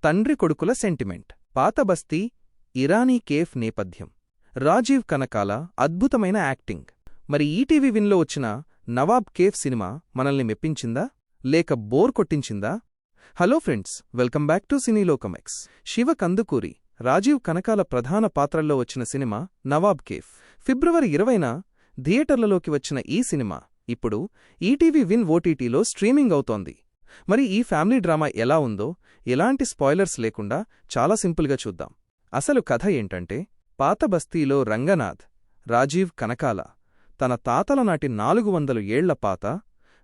తండ్రి కొడుకుల సెంటిమెంట్. పాత బస్తీ, ఇరానీ కేఫ్ నేపథ్యం. రాజీవ్ కనకాల అద్భుతమైన యాక్టింగ్. మరి ఈటీవీ విన్లో వచ్చిన నవాబ్ కేఫ్ సినిమా మనల్ని మెప్పించిందా లేక బోర్ కొట్టించిందా? Hello friends, welcome back to Cinelokam X. Shiva Kandukuri, Rajeev Kanakala ప్రధాన పాత్రల్లో వచ్చిన సినిమా నవాబ్ కేఫ్. ఫిబ్రవరి 20న థియేటర్లలోకి వచ్చిన ఈ సినిమా ఇప్పుడు ఈటీవీ విన్ ఓటీటీలో స్ట్రీమింగ్ అవుతోంది. మరి ఈ ఫ్యామిలీ డ్రామా ఎలా ఉందో ఎలాంటి స్పాయిలర్స్ లేకుండా చాలా సింపుల్గా చూద్దాం. అసలు కథ ఏంటంటే, పాత బస్తీలో రంగనాథ్, రాజీవ్ కనకాల తన తాతల నాటి 400 ఏళ్ల పాత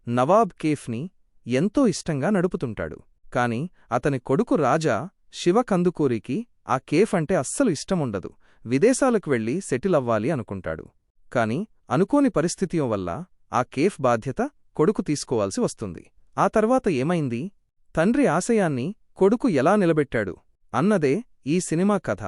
నవాబ్ కేఫ్ని ఎంతో ఇష్టంగా నడుపుతుంటాడు. కాని అతని కొడుకు రాజా, శివ కందుకూరికి ఆ కేఫ్ అంటే అస్సలు ఇష్టముండదు. విదేశాలకు వెళ్లి సెటిల్ అవ్వాలి అనుకుంటాడు. కాని అనుకోని పరిస్థితి వల్ల ఆ కేఫ్ బాధ్యత కొడుకు తీసుకోవాల్సి వస్తుంది. ఆ తర్వాత ఏమైంది, తండ్రి ఆశయాన్ని కొడుకు ఎలా నిలబెట్టాడు అన్నదే ఈ సినిమా కథ.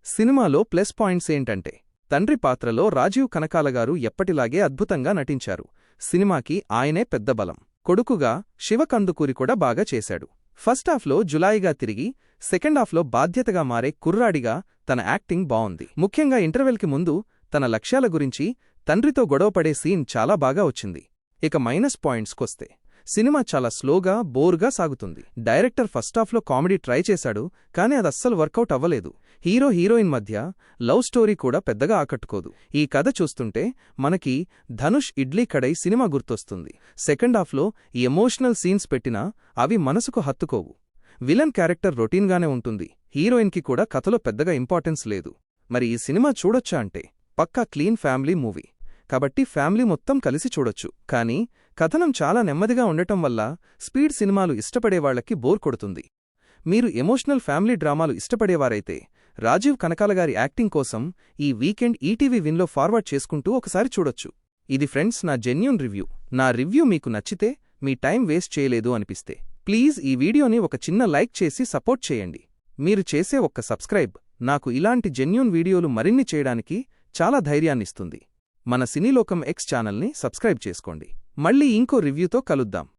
సినిమాలో ప్లస్ పాయింట్స్ ఏంటంటే, తండ్రి పాత్రలో రాజీవ్ కనకాలగారు ఎప్పటిలాగే అద్భుతంగా నటించారు. సినిమాకి ఆయనే పెద్ద బలం. కొడుకుగా శివ కందుకూరి కూడా బాగా చేశాడు. ఫస్టాఫ్లో జులాయిగా తిరిగి సెకండాఫ్లో బాధ్యతగా మారే కుర్రాడిగా తన యాక్టింగ్ బావుంది. ముఖ్యంగా ఇంటర్వెల్కి ముందు తన లక్ష్యాల గురించి తండ్రితో గొడవపడే సీన్ చాలా బాగా వచ్చింది. ఇక మైనస్ పాయింట్స్కొస్తే, సినిమా చాలా స్లోగా, బోర్గా సాగుతుంది. డైరెక్టర్ ఫస్టాఫ్లో కామెడీ ట్రై చేశాడు, కానీ అదస్సలు వర్కౌట్ అవ్వలేదు. హీరో హీరోయిన్ మధ్య లవ్ స్టోరీ కూడా పెద్దగా ఆకట్టుకోదు. ఈ కథ చూస్తుంటే మనకి ధనుష్ ఇడ్లీ కడై సినిమా గుర్తొస్తుంది. సెకండాఫ్లో ఈ ఎమోషనల్ సీన్స్ పెట్టినా అవి మనసుకు హత్తుకోవు. విలన్ క్యారెక్టర్ రొటీన్గానే ఉంటుంది. హీరోయిన్కి కూడా కథలో పెద్దగా ఇంపార్టెన్స్ లేదు. మరి ఈ సినిమా చూడొచ్చా అంటే, పక్కా క్లీన్ ఫ్యామిలీ మూవీ కాబట్టి ఫ్యామిలీ మొత్తం కలిసి చూడొచ్చు. కానీ కథనం చాలా నెమ్మదిగా ఉండటం వల్ల స్పీడ్ సినిమాలు ఇష్టపడేవాళ్లకి బోర్ కొడుతుంది. మీరు ఎమోషనల్ ఫ్యామిలీ డ్రామాలు ఇష్టపడేవారైతే రాజీవ్ కనకాలగారి యాక్టింగ్ కోసం ఈ వీకెండ్ ఈటీవీ విన్లో ఫార్వర్డ్ చేసుకుంటూ ఒకసారి చూడొచ్చు. ఇది ఫ్రెండ్స్ నా జెన్యూన్ రివ్యూ. నా రివ్యూ మీకు నచ్చితే, మీ టైం వేస్ట్ చేయలేదు అనిపిస్తే ప్లీజ్ ఈ వీడియోని ఒక చిన్న లైక్ చేసి సపోర్ట్ చేయండి. మీరు చేసే ఒక్క సబ్స్క్రైబ్ నాకు ఇలాంటి జెన్యూన్ వీడియోలు మరిన్ని చేయడానికి చాలా ధైర్యాన్నిస్తుంది. మన సినీలోకం ఎక్స్ ఛానల్ని సబ్స్క్రైబ్ చేసుకోండి. మళ్ళీ ఇంకో రివ్యూతో కలుద్దాం.